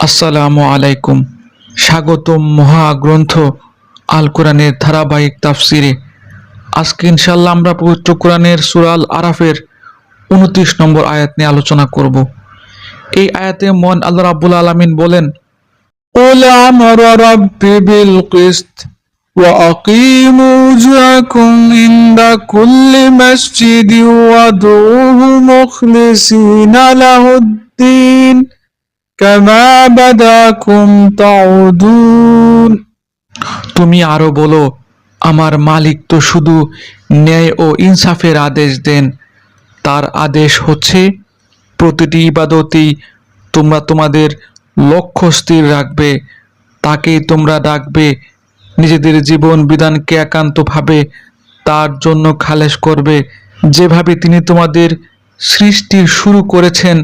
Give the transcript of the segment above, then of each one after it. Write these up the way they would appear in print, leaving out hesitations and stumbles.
আসসালামু আলাইকুম। স্বাগতম মহাগ্রন্থ আল কোরআনের ধারাবাহিক তাফসিরে। আজকে ইনশাআল্লাহ আমরা পবিত্র কোরআনের সূরা আল আরাফের 29 নম্বর আয়াত নিয়ে আলোচনা করব। এই আয়াতে মহান আল্লাহ রাব্বুল আলামিন বলেন, قُلْ أَمَرَ رَبِّي بِالْقِسْطِ وَأَقِيمُوا وُجُوهَكُمْ عِندَ كُلِّ مَسْجِدٍ وَادْعُوهُ مُخْلِصِينَ لَهُ الدِّينَ কামা বাদাকুম তাউদুন। তুমি আরো বলো, আমার মালিক তো শুধু ন্যায় ও ইনসাফের আদেশ দেন। তার আদেশ হচ্ছে প্রতিটি ইবাদতেই তোমরা তোমাদের লক্ষ্য স্থির রাখবে, তাকেই তোমরা ডাকবে, নিজেদের জীবন বিধানকে একান্তভাবে তার জন্য খালেস করবে। যেভাবে তিনি তোমাদের সৃষ্টি শুরু করেছেন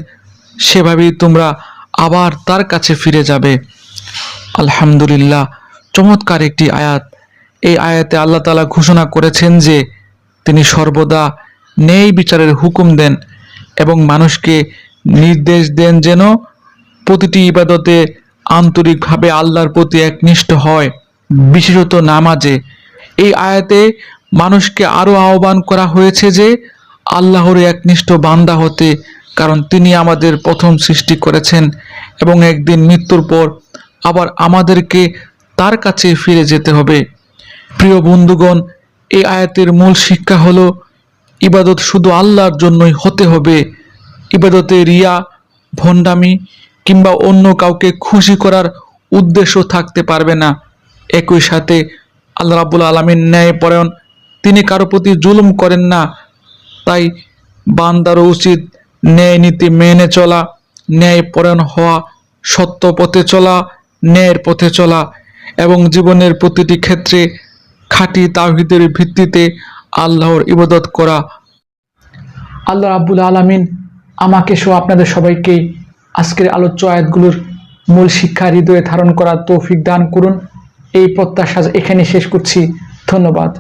সেভাবেই তোমরা আবার তার কাছে ফিরে যাবে। আলহামদুলিল্লাহ, চমৎকার একটি আয়াত। এই আয়াতে আল্লাহ তাআলা ঘোষণা করেছেন যে তিনি সর্বদা ন্যায় বিচারের হুকুম দেন এবং মানুষকে নির্দেশ দেন যেন প্রতিটি ইবাদতে আন্তরিকভাবে আল্লাহর প্রতি একনিষ্ঠ হয়, বিশেষত নামাজে। এই আয়াতে মানুষকে আরও আহ্বান করা হয়েছে যে আল্লাহর একনিষ্ঠ বান্দা হতে, কারণ তিনি আমাদের প্রথম সৃষ্টি করেছেন এবং একদিন মৃত্যুর পর আবার আমাদেরকে তার কাছে ফিরে যেতে হবে। প্রিয় বন্ধুগণ, এই আয়াতের মূল শিক্ষা হলো ইবাদত শুধু আল্লাহর জন্যই হতে হবে। ইবাদতে রিয়া, ভণ্ডামি কিংবা অন্য কাউকে খুশি করার উদ্দেশ্য থাকতে পারবে না। একই সাথে আল্লাহ রাব্বুল আলামিন ন্যায়পরায়ণ, তিনি কারো প্রতি জুলুম করেন না। তাই বান্দারও উচিত ন্যায় নীতি মেনে চলা, ন্যায়পরায়ণ হওয়া, সত্য পথে চলা, ন্যায়ের পথে চলা এবং জীবনের প্রতিটি ক্ষেত্রে খাঁটি তাওহীদের ভিত্তিতে আল্লাহর ইবাদত করা। আল্লাহ রাব্বুল আলামিন আমাকে সহ আপনাদের সবাইকে আজকের আলোচ্য আয়াতগুলোর মূল শিক্ষা হৃদয়ে ধারণ করার তৌফিক দান করুন। এই প্রত্যাশা এখানে শেষ করছি। ধন্যবাদ।